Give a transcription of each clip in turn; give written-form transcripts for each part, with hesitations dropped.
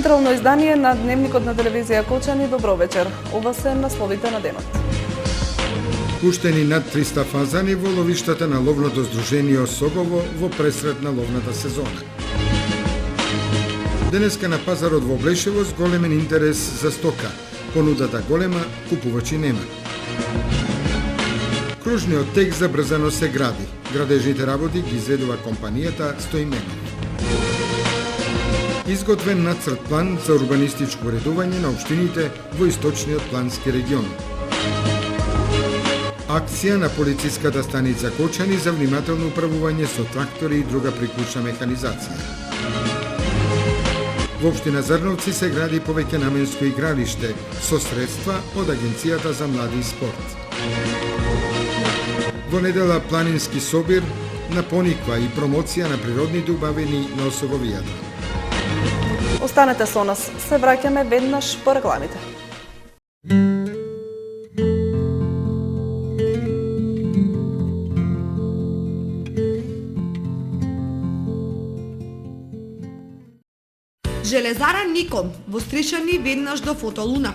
Централно издание на Дневникот на телевизија Кочани. Добро вечер. Ова се насловите на денот. Пуштени над 300 фазани во ловиштата на ловното здружение Собово во пресред на ловната сезона. Денеска на пазарот во Блешево с големен интерес за стока. Понудата голема, купувачи нема. Кружниот тек забрзано се гради. Градежните работи ги изведува компанијата Стоименов. Изготвен нацрт план за урбанистичко уредување на општините во источниот плански регион. Акција на полициската станица Кочани за внимателно управување со трактори и друга приклучна механизација. Во општина Зрновци се гради повеќе наменско игралиште со средства од Агенцијата за млади и спорт. Во недела планински собир на пониква и промоција на природните убавини на Осоговијата. Останете со нас, се враќаме веднаш по рекламите. Железара Никон во Стришани веднаш до Фотолуна.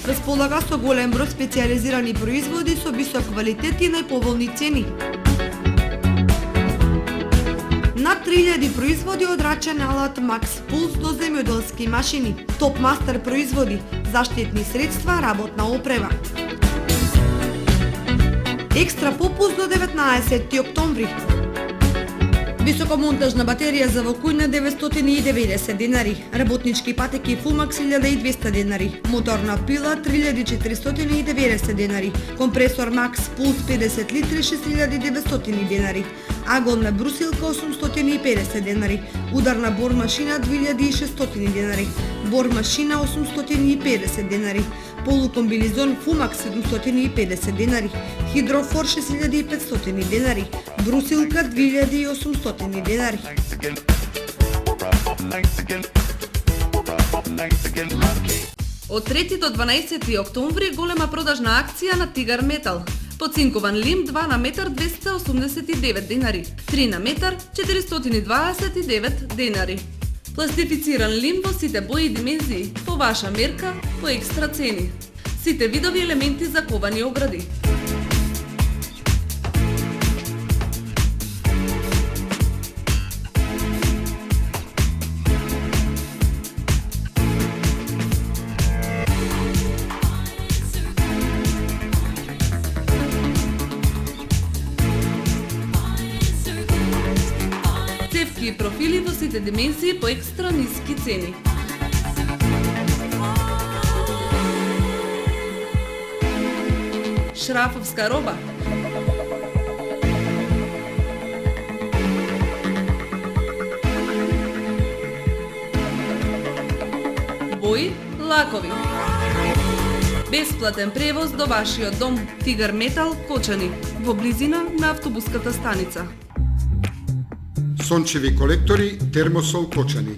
Располага со голем број специјализирани производи со висок квалитет и најповолни цени. Над 3000 производи од рачен алат Макс Пулс до земјоделски машини, Топ Мастер производи, заштитни средства, работна опрема. Екстра попуст до 19 октомври. Високомонтажна батерија за Волкујна 990 денари, работнички патеки Фулмакс 1200 денари, моторна пила 3490 денари, компресор Макс Пулс 50 литри 6900 денари, аголна брусилка 850 денари, ударна бор машина 2600 денари, бор машина 850 денари, полукомбинезон Фумакс 750 денари, хидрофор 6500 денари, брусилка 2800 денари. Од 3 до 12 октомври голема продажна акција на Тигар Метал. Поцинкован лим 2 на метар 289 денари, 3 на метар 429 денари. Пластифициран лим во сите бои и димензии, по ваша мерка, по екстра цени. Сите видови елементи за ковани огради. Цевки и профили во сите димензии по екстра ниски цени. Шрафовска роба. Бои, лакови. Бесплатен превоз до вашиот дом. Тигар Метал Кочани, во близина на автобуската станица. Сончеви колектори Термосол Кочани.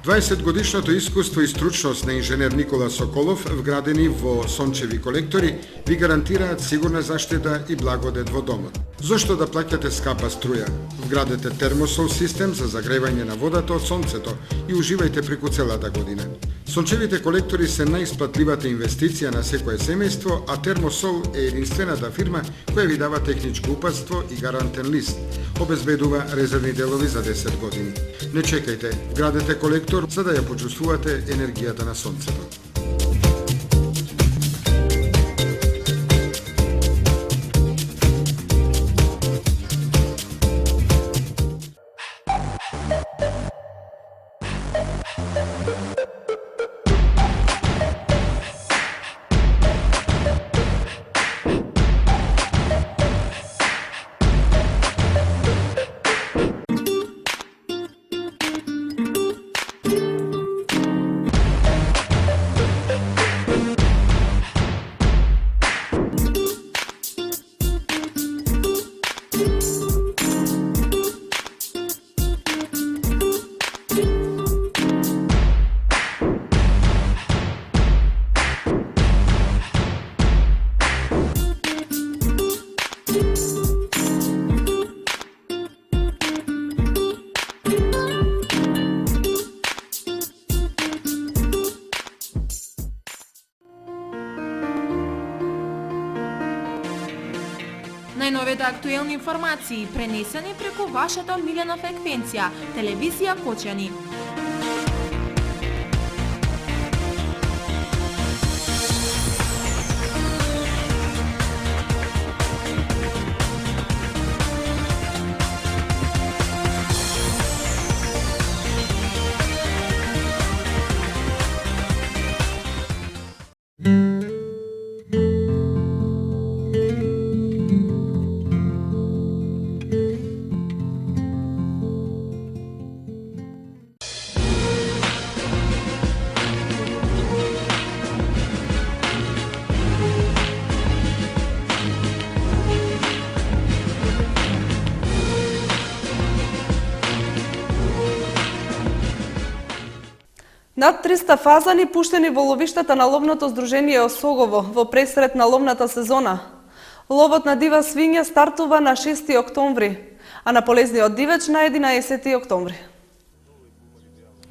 20 годишното искуство и стручност на инженер Никола Соколов, вградени во сончеви колектори, ви гарантираат сигурна заштита и благодет во домот. Зошто да плаќате скапа струја? Вградете термосол систем за загревање на водата од сонцето и уживајте преку целата година. Сончевите колектори се најисплатливата инвестиција на секое семејство, а Термосол е единствената фирма која ви дава техничко упатство и гарантен лист. Обезбедува резервни делови за 10 години. Не чекајте, вградете колектор за да ја почувствувате енергијата на сонцето. најновите актуелни информации, пренесени преку вашата омилена фреквенција, телевизија Кочани. Над 300 фазани пуштени во ловиштата на ловното здружение Осогово во пресрет на ловната сезона. Ловот на дива свиња стартува на 6 октомври, а на полезниот дивеч на 11 октомври.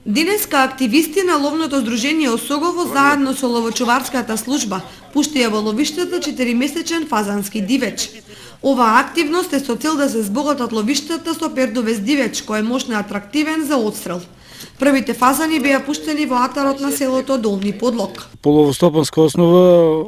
Денеска активисти на ловното здружение Осогово заедно со ловочуварската служба пуштија во ловиштата 4-месечен фазански дивеч. Оваа активност е со цел да се збогатат ловиштата со пердовес дивеч кој е мощно атрактивен за одстрел. Првите фазани беа пуштени во атарот на селото Долни Подлог. По ловостопанска основа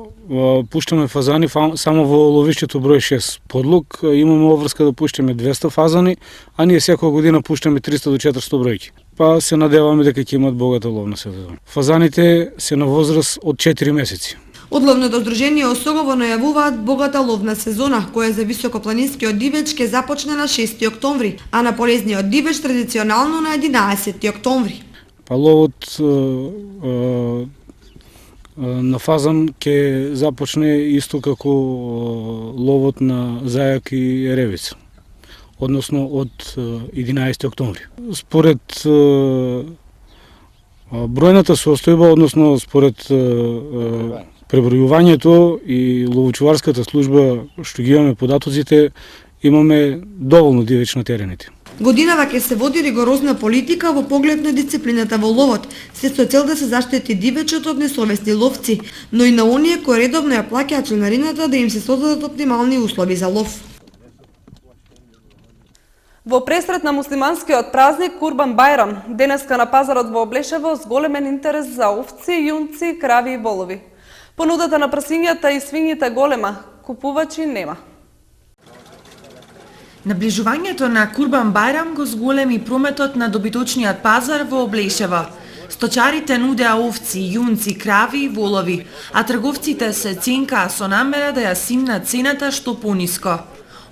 пуштаме фазани само во ловиштето број 6 Подлог. Имаме обврска да пуштаме 200 фазани, а ние секоја година пуштаме 300 до 400 бројки. Па се надеваме дека ќе имат богата ловна сезона. Фазаните се на возраст од 4 месеци. Од ловното здружение Осогово најавуваат богата ловна сезона, која за високопланинскиот дивеч ќе започне на 6 октомври, а на полезниот дивеч традиционално на 11 октомври. Па ловот на фазан ќе започне исто како ловот на зајак и ревица, односно од 11 октомври. Според бројната состојба, односно според пребројувањето и ловочуварската служба што ги имаме податоците, имаме доволно дивеч на терените. Годинава ќе се води ригорозна политика во поглед на дисциплината во ловот, се со цел да се заштити дивечот од несовесни ловци, но и на оние кои редовно ја плаќаат членарината да им се создадат оптимални услови за лов. Во пресрет на муслиманскиот празник Курбан Бајрам, денеска на пазарот во Облешево с големен интерес за овци, јунци, крави и волови. Понудата на прасињата и свињите голема, купувачи нема. Наближувањето на Курбан Бајрам го зголеми прометот на добиточниот пазар во Облешево. Сточарите нудеа овци, јунци, крави и волови, а трговците се ценкаа со намера да ја симнат цената што пониско.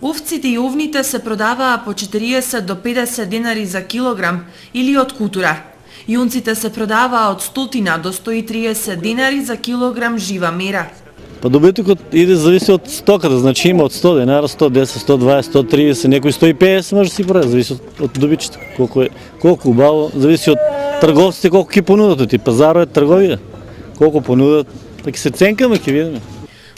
Овците и овните се продаваа по 40 до 50 денари за килограм или од кутура. Јунците се продаваа од 100 до 130 денари за килограм жива мера. Па добитокот иде зависи од стоката, значи има од 100 денари, 110, 120, 130, некој 150 може да си продаде, зависи од добичето, колку убаво, зависи од трговците колку ќе понудат, и пазарот е трговија, колку понудат, па ќе се ценкаме, ќе видиме.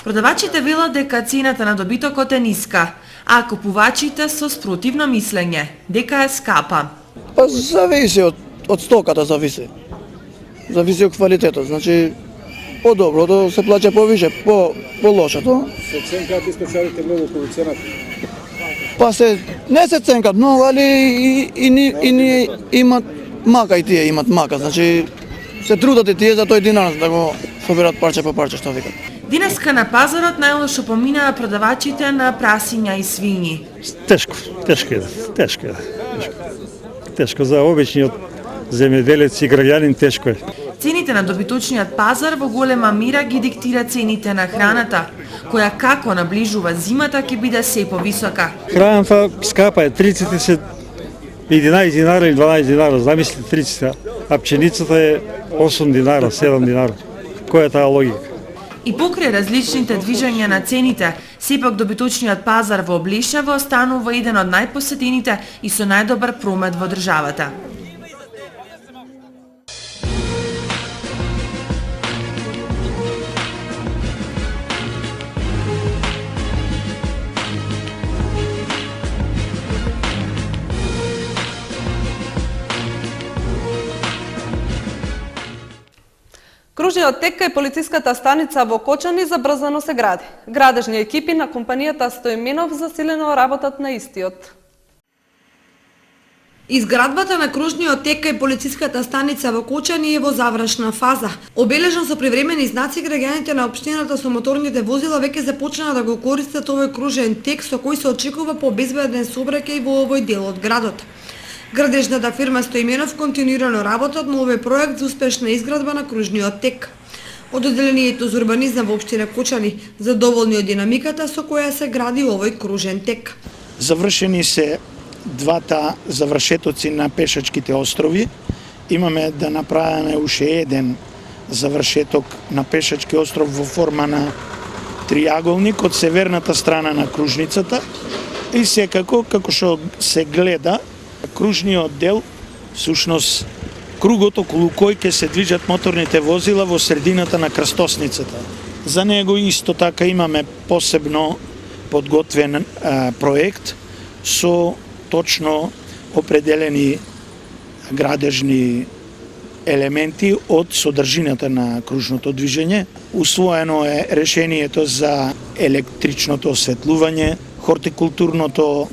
Продавачите велат дека цената на добитокот е ниска, а купувачите со спротивно мислење, дека е скапа. Па зависи од стоката, зависи. Зависи од квалитетот, значи по-доброто се плаќа повише, по-лошото. Се ценкаат и сточарите многу околу цената? Па не се ценкат многу, али и имат мака, и тие имат мака, значи се трудат и тие за тој динар да го соберат парче по парче, што викат. Денеска на пазарот најлошо поминаа продавачите на прасиња и свињи. Тешко е. Тешко за обичниот земјоделец и граѓанин, тешко е. Цените на добиточниот пазар во голема мера ги диктира цените на храната, која како наближува зимата ќе биде се повисока. Храната скапа е, 30 се 11 динара или 12 динара, замислите 30, а пченицата е 8 динара, 7 динара. Која е таа логика? И покрај различните движења на цените, сепак добиточниот пазар во Облешево станува еден од најпосетените и со најдобар промет во државата. Кружниот тек кај полициската станица во Кочани забрзано се гради. Градежни екипи на компанијата Стоименов засилено работат на истиот. Изградбата на кружниот тек кај полициската станица во Кочани е во завршна фаза. Обележан со привремени знаци, граѓаните на општината со моторните возила веќе започнаа да го користат овој кружен тек со кој се очекува побезбеден сообраќај во овој дел од градот. Градежната фирма Стоименов континуирано работат на овој проект за успешна изградба на кружниот тек. Од одделението за урбанизам во општина Кочани задоволни од динамиката со која се гради овој кружен тек. Завршени се двата завршетоци на пешачките острови. Имаме да направиме уште еден завршеток на пешачки остров во форма на триаголник од северната страна на кружницата и секако, како што се гледа, кружниот дел, всушност кругот околу кој ќе се движат моторните возила во средината на крстосницата. За него исто така имаме посебно подготвен проект со точно определени градежни елементи од содржината на кружното движење. Усвоено е решението за електричното осветлување, хортикултурното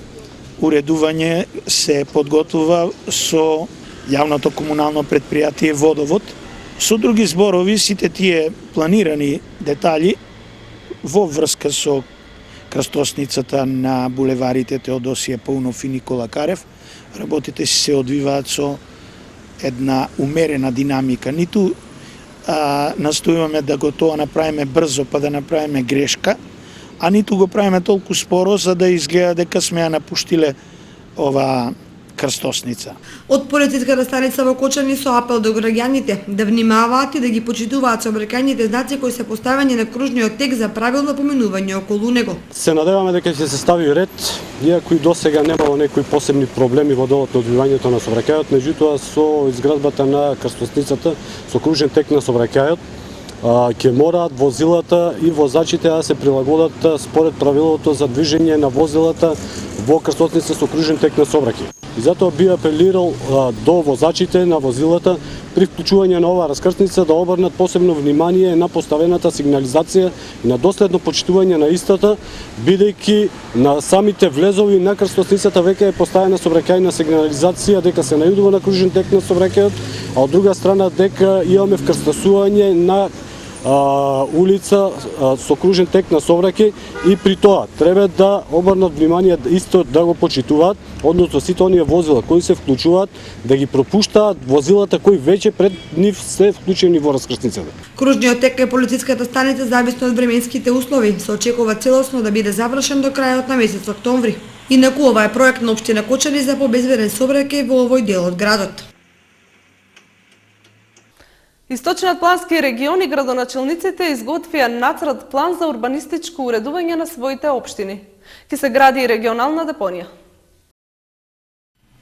уредување се подготвува со јавното комунално предпријатие Водовод. Со други зборови, сите тие планирани детали во врска со крстосницата на булеварите Теодосија Паунов и Никола Карев, работите се одвиваат со една умерена динамика. Ниту настојуваме да го тоа направиме брзо па да направиме грешка, а ниту го правиме толку споро за да изгледа дека сме ја напуштиле ова крстосница. Од полициската станица во Кочани со апел до граѓаните да внимаваат и да ги почитуваат сообраќајните знаци кои се поставени на кружниот тек за правилно поминување околу него. Се надеваме дека ќе се стави ред, иако и досега немало некои посебни проблеми во делот на одвивањето на сообраќајот, меѓутоа со изградбата на крстосницата со кружен тек на сообраќајот ќе мораат возилата и возачите да се прилагодат според правилото за движење на возилата во крстосница со кружен тек на сообраќај. И затоа би апелирал до возачите на возилата при вклучување на оваа раскрстница да обрнат посебно внимание на поставената сигнализација и на доследно почитување на истата, бидејќи на самите влезови на крстосницата веќе е поставена сообраќајна сигнализација дека се најдува на кружен тек на сообраќајот, а од друга страна дека имаме вкрстасување на улица со кружен тек на сообраќај и при тоа треба да обрнат внимание исто да го почитуваат, односно сите оние возила кои се вклучуваат да ги пропуштаат возилата кои веќе пред нив се вклучени во раскрстницата. Кружниот тек кај полициската станица зависно од временските услови се очекува целосно да биде завршен до крајот на месец октомври. Инаку ова е проект на општина Кочани за побезбеден сообраќај во овој дел од градот. Источниот плански регион и градоначелниците изготвија нацрт план за урбанистичко уредување на своите општини. Ке се гради и регионална депонија.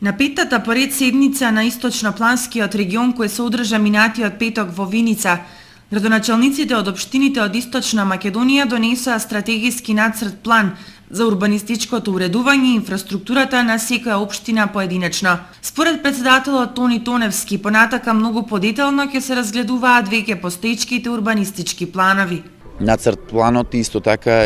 На петтата поред седница на Источно-планскиот регион кој се одржа минатиот петок во Виница, градоначелниците од општините од Источна Македонија донесоа стратегиски нацрт план за урбанистичкото уредување и инфраструктурата на секоја општина поединечно. Според председателот Тони Тоневски, понатака многу подетелно ќе се разгледуваат веќе постоечките урбанистички планови. Нацрт планот исто така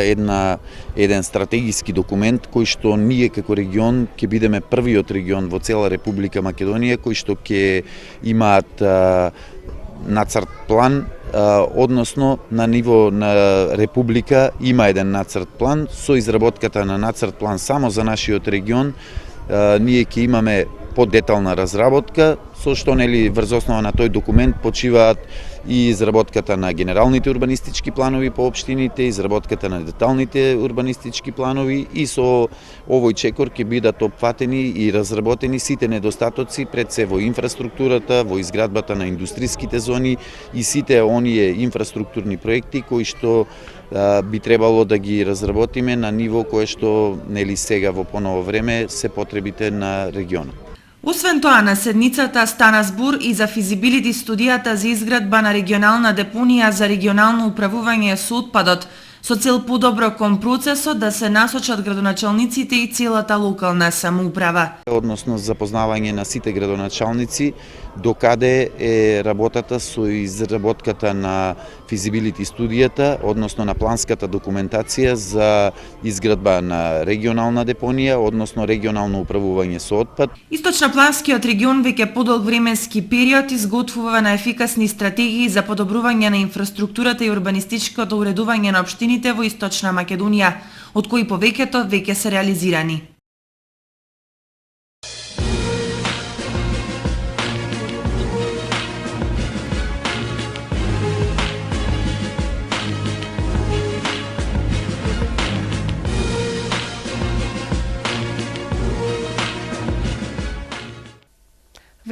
еден стратегиски документ кој што ние како регион ќе бидеме првиот регион во цела Република Македонија кој што ќе имаат нацрт план, односно на ниво на Република има еден нацрт план. Со изработката на нацрт план само за нашиот регион ние ќе имаме подетална разработка, со што врз основа на тој документ почиваат и изработката на генералните урбанистички планови по општините, изработката на деталните урбанистички планови и со овој чекор ќе бидат опфатени и разработени сите недостатоци пред се во инфраструктурата, во изградбата на индустриските зони и сите оние инфраструктурни проекти кои што би требало да ги разработиме на ниво кое што сега во поново време се потребите на регионот. Освен тоа, на седницата стана збор и за физибилити студијата за изградба на регионална депонија за регионално управување со отпадот со цел подобро кон процесот да се насочат градоначалниците и целата локална самоуправа. Односно запознавање на сите градоначалници докаде е работата со изработката на физибилити студијата, односно на планската документација за изградба на регионална депонија, односно регионално управување со отпад. Источнопланскиот регион веќе подолг временски период изготвува на ефикасни стратегии за подобрување на инфраструктурата и урбанистичкото уредување на општините во Источна Македонија, од кои повеќето веќе се реализирани.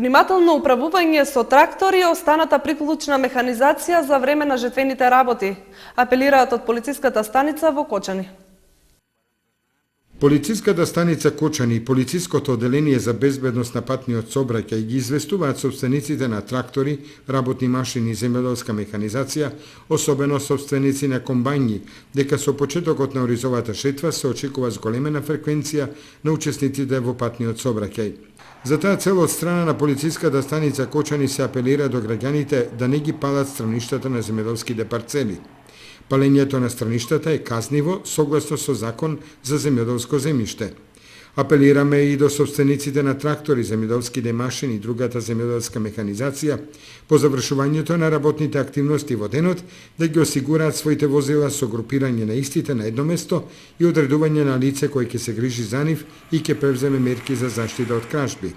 Внимателно управување со трактори и останата приклучна механизација за време на жетвените работи, апелираат од полициската станица во Кочани. Полициската станица Кочани и полициското оделение за безбедност на патниот сообраќај ги известуваат собствениците на трактори, работни машини и земјоделска механизација, особено собственици на комбајни, дека со почетокот на оризовата шетва се очекува зголемена фреквенција на учесниците во патниот сообраќај. За таа цел од страна на полициската станица Кочани се апелира до граѓаните да не ги палат страништата на земјоделските парцели. Палењето на страништата е казниво согласно со закон за земјоделско земјиште. Апелираме и до собствениците на трактори, земјоделските машини и другата земјоделска механизација по завршувањето на работните активности во денот да ги осигураат своите возила со групирање на истите на едно место и одредување на лице кој ќе се грижи за нив и ќе превземе мерки за заштита од кражби.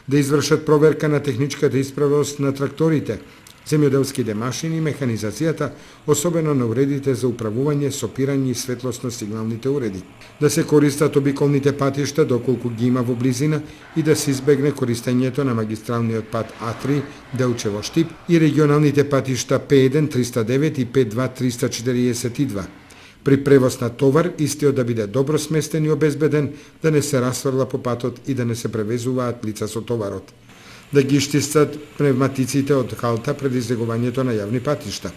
Да извршат проверка на техничката исправност на тракторите, земјоделските машини и механизацијата, особено на уредите за управување, сопирање и светлосно-сигналните уреди. Да се користат обиколните патишта доколку ги има во близина и да се избегне користењето на магистралниот пат А3 Делчево-Штип и регионалните патишта П1 309 и П2 342. При превоз на товар, истиот да биде добро сместен и обезбеден, да не се расфрла по патот и да не се превезуваат лица со товарот. Да ги штистат пневматиците од халта пред излегувањето на јавни патишта.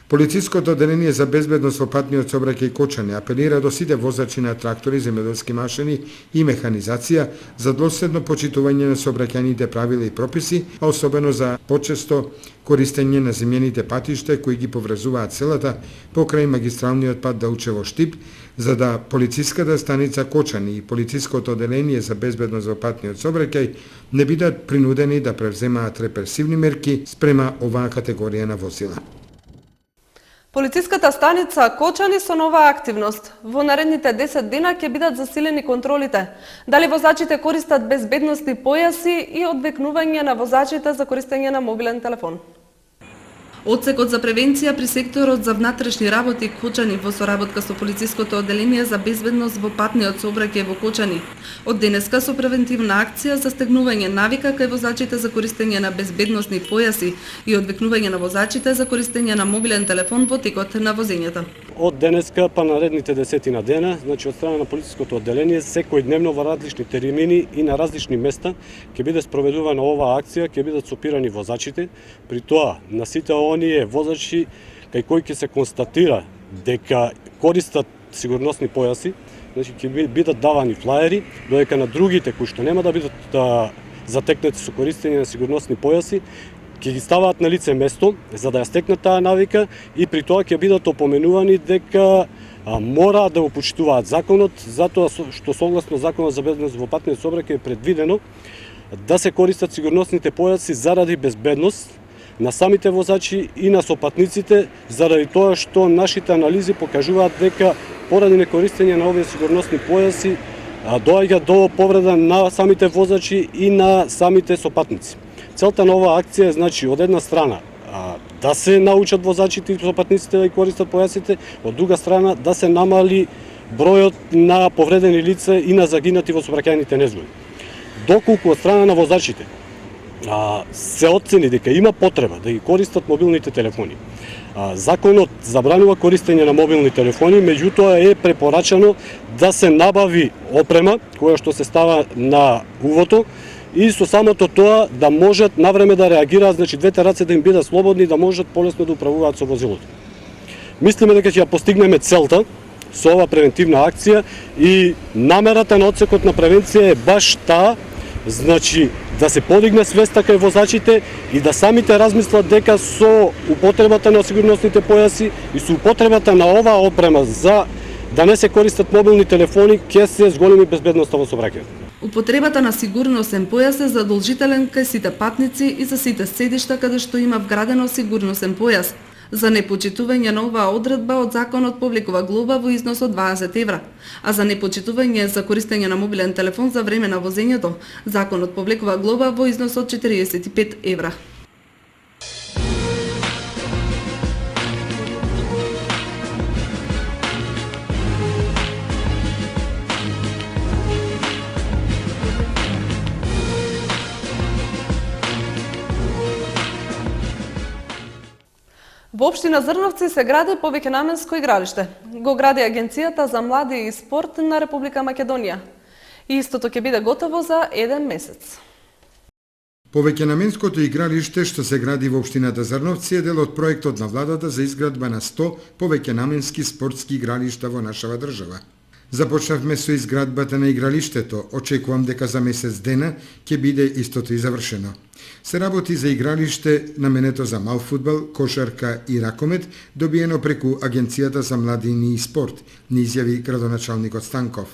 Полициското оделение за безбедност во патниот сообраќај Кочани апелира до сите возачи на трактори, земјоделски машини и механизација за доследно почитување на сообраќајните правила и прописи, а особено за почесто користење на земјените патишта кои ги поврзуваат селата покрај магистралниот пат Делчево-Штип, за да полициската станица Кочани и полициското оделение за безбедност во патниот сообраќај не бидат принудени да превземаат репресивни мерки спрема оваа категорија на возила. Полициската станица Кочани со нова активност. Во наредните 10 дена ќе бидат засилени контролите. Дали возачите користат безбедносни појаси и одвекнување на возачите за користење на мобилен телефон. Одсекот за превенција при секторот за внатрешни работи Кочани во соработка со полициското оделение за безбедност во патниот сообраќај во Кочани. Од денеска со превентивна акција за стегнување навика кај возачите за користење на безбедносни појаси и одвекнување на возачите за користење на мобилен телефон во текот на возењето. Од денеска па наредните 10 дена, значи од страна на полициското одделение, секојдневно во различни термини и на различни места ќе биде спроведувана оваа акција, ќе бидат сопирани возачите, при тоа на сите оние возачи кај кои ќе се констатира дека користат сигурносни појаси, значи ќе бидат давани флаери, додека на другите кои што нема да бидат затекнати со користење на сигурносни појаси, ќе ги ставаат на лице место за да ја стекнат таа навика и при тоа ќе бидат опоменувани дека мора да го почитуваат законот, затоа што согласно законот за безбедност во патниот сообраќај е предвидено да се користат сигурносните појаси заради безбедност на самите возачи и на сопатниците, заради тоа што нашите анализи покажуваат дека поради некористење на овие сигурносни појаси доаѓа до повреда на самите возачи и на самите сопатници. Целта на оваа акција е, значи, од една страна да се научат возачите и сопатниците да користат појасите, од друга страна да се намали бројот на повредени лица и на загинати во сообраќајните незгоди. Доколку од страна на возачите се оцени дека има потреба да ги користат мобилните телефони, законот забранува користење на мобилни телефони, меѓутоа е препорачано да се набави опрема која што се става на увото и со самото тоа да можат навреме да реагираат, значи двете раце да им бидат слободни, да можат полесно да управуваат со возилото. мислиме дека ќе ја постигнеме целта со ова превентивна акција и намерата на одсекот на превенција е баш таа, значи да се подигне свеста кај возачите и да самите размислат дека со употребата на сигурносните појаси и со употребата на оваа опрема за да не се користат мобилни телефони ќе се зголеми безбедноста во сообраќајот. Употребата на сигурносен појас е задолжителен кај сите патници и за сите седишта каде што има вградено сигурносен појас. За непочитување на оваа одредба од законот повлекува глоба во износ од 20 евра, а за непочитување за користење на мобилен телефон за време на возењето, законот повлекува глоба во износ од 45 евра. Во општина Зрновци се гради повеќенаменско игралиште. Го гради Агенцијата за млади и спорт на Република Македонија. И истото ќе биде готово за 1 месец. Повеќенаменското игралиште што се гради во општината Зрновци е дел од проектот на владата за изградба на 100 повеќенаменски спортски игралишта во нашава држава. Започнавме со изградбата на игралиштето, очекувам дека за месец дена ќе биде истото и завршено. Се работи за игралиште наменето за мал фудбал, кошарка и ракомет, добиено преку Агенцијата за младини и спорт, ни изјави градоначалникот Станков.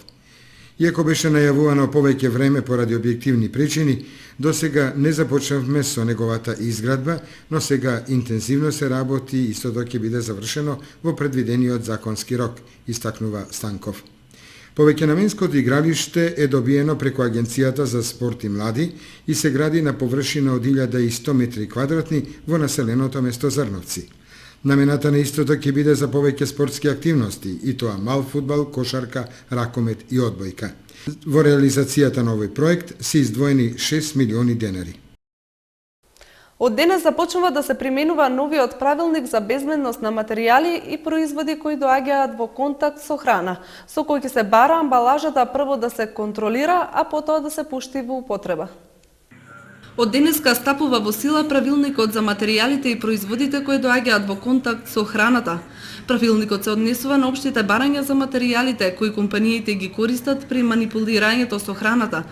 Иако беше најавувано повеќе време поради објективни причини, досега не започнавме со неговата изградба, но сега интензивно се работи и истото ќе биде завршено во предвидениот законски рок, истакнува Станков. Повеќенаменското игралиште е добиено преку Агенцијата за спорт и млади и се гради на површина од 1100 метри квадратни во населеното место Зрновци. Намената на истото ќе биде за повеќе спортски активности, и тоа мал фудбал, кошарка, ракомет и одбојка. Во реализацијата на овој проект се издвоени 6 милиони денари. Од денес започнува да се применува новиот правилник за безбедност на материјали и производи кои доаѓаат во контакт со храна, со кој ќе се бара амбалажата прво да се контролира, а потоа да се пушти во употреба. Од денеска стапува во сила правилникот за материјалите и производите кои доаѓаат во контакт со храната. Правилникот се однесува на општите барања за материјалите кои компаниите ги користат при манипулирањето со храната.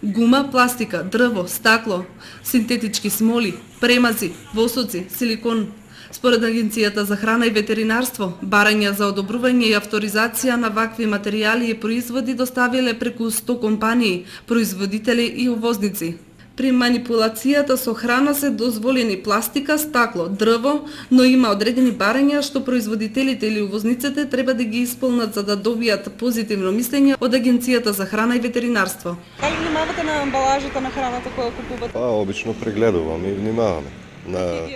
Гума, пластика, дрво, стакло, синтетички смоли, премази, восоци, силикон. Според Агенцијата за храна и ветеринарство, барања за одобрување и авторизација на вакви материјали и производи доставиле преку 100 компании, производители и увозници. При манипулацијата со храна се дозволени пластика, стакло, дрво, но има одредени барања што производителите или увозниците треба да ги исполнат за да добијат позитивно мислење од Агенцијата за храна и ветеринарство. Дали внимавате на амбалажата на храната која купувате? Обично прегледувам и внимаваме на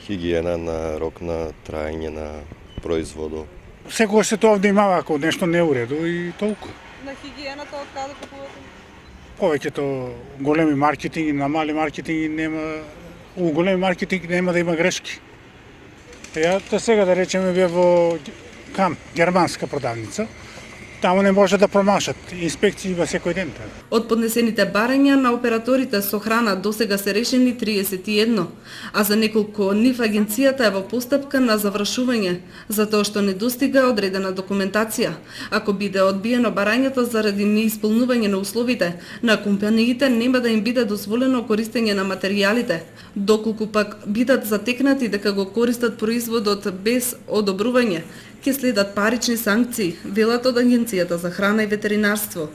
хигиена, на рок на траење на производот. Секогаш се тоа внимава ако нешто не е уреду и толку. На хигиената од каде купувате? Повеќето големи маркетинги, на мали маркетинги нема, у големи маркетинг нема да има грешки. Ја сега да речеме бе во германска продавница, таму не може да промашат, инспекции во секој ден. Од поднесените барања на операторите со храна досега се решени 31, а за неколку од нив агенцијата е во постапка на завршување, затоа што не достига одредена документација. Ако биде одбиено барањето заради неисполнување на условите, на компаниите нема да им биде дозволено користење на материјалите. Доколку пак бидат затекнати дека го користат производот без одобрување, ќе следат парични санкции, велат од Агенцијата за храна и ветеринарство.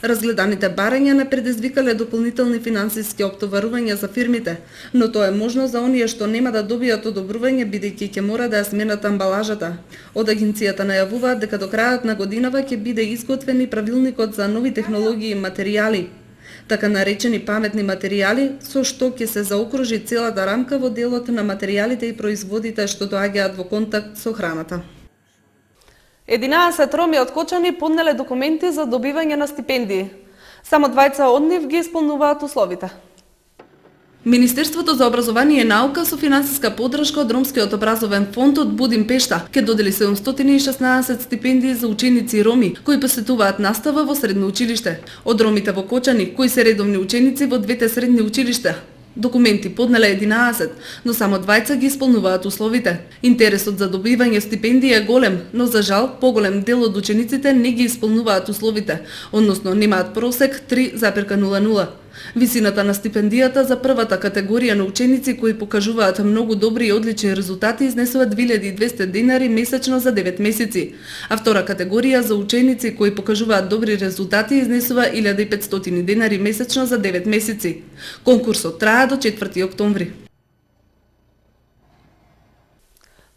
Разгледаните барања не предизвикале дополнителни финансиски оптоварувања за фирмите, но тоа е можно за оние што нема да добијат одобрување бидејќи ќе мора да ја сменат амбалажата. Од агенцијата најавуваат дека до крајот на годинава ќе биде изготвен и правилникот за нови технологии и материјали, така наречени паметни материјали, со што ќе се заокружи целата рамка во делот на материјалите и производите што доаѓаат во контакт со храната. 11 роми од Кочани поднеле документи за добивање на стипендии. Само 2 од нив ги исполнуваат условите. Министерството за образование и наука со финансиска поддршка од Ромскиот образовен фонд од Будимпешта ќе додели 716 стипендии за ученици роми кои посетуваат настава во средно училиште. Од ромите во Кочани, кои се редовни ученици во двете средни училишта, Документи поднеле 11, но само 20 ги исполнуваат условите. Интересот за добивање стипендија е голем, но за жал поголем дел од учениците не ги исполнуваат условите, односно немаат просек 3,00. Висината на стипендијата за првата категорија на ученици кои покажуваат многу добри и одлични резултати изнесува 2200 денари месечно за 9 месеци, а втора категорија за ученици кои покажуваат добри резултати изнесува 1500 денари месечно за 9 месеци. Конкурсот трае до 4 октомври.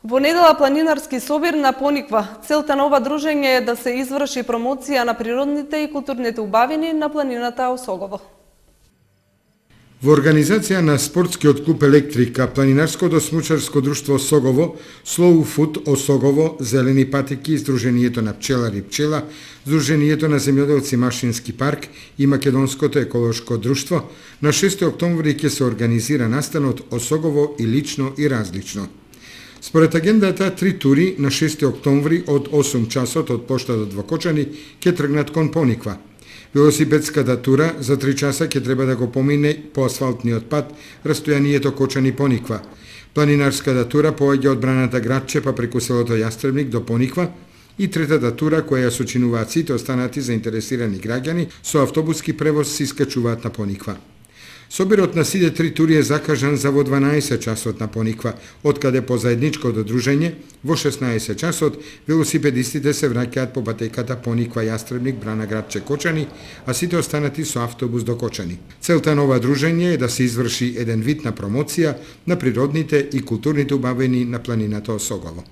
Во недела планинарски собир на Пониква. Целта на ова дружење е да се изврши промоција на природните и културните убавини на планината Осогово. Во организација на спортскиот клуб Електрика, планинарското смучарско друштво Осогово, Slow Food Осогово, Зелени патеки, Сдруженијето на пчелари Пчела, Сдруженијето на земјоделци Машински парк и Македонското еколошко друштво, на 6 октомври ќе се организира настанот Осогово и лично и различно. Според агендата, 3 тури на 6 октомври од 8 часот од поштадот во Кочани ќе тргнат кон Пониква. Велосипедската тура за 3 часа ќе треба да го помине по асфалтниот пат растојанието Кочани Пониква. Планинарската тура поаѓа од браната Градче па преку селото Јастребник до Пониква и третата тура која ја сочинуваат сите останати заинтересирани граѓани со автобуски превоз се искачуваат на Пониква. Собирот на сите 3 тури е закажан за во 12 часот на Пониква, откаде по заедничкото дружење во 16 часот велосипедистите се враќаат по патеката Пониква Јастребник брана Градче Кочани, а сите останати со автобус до Кочани. Целта на ова дружење е да се изврши еден вид на промоција на природните и културните убавини на планината Осогово.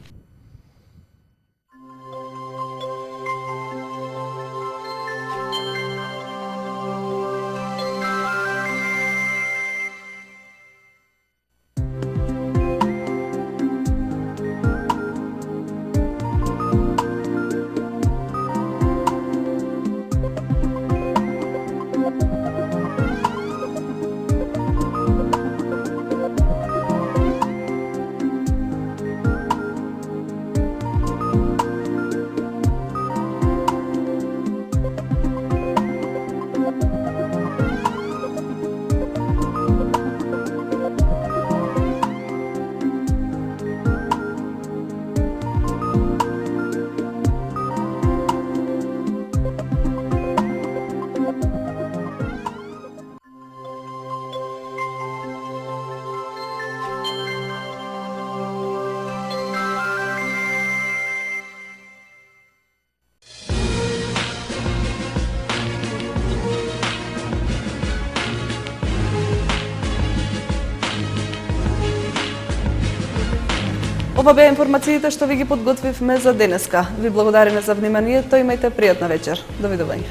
Ова беа информациите што ви ги подготвивме за денеска. Ви благодариме за вниманието, имајте пријатна вечер. Довидување.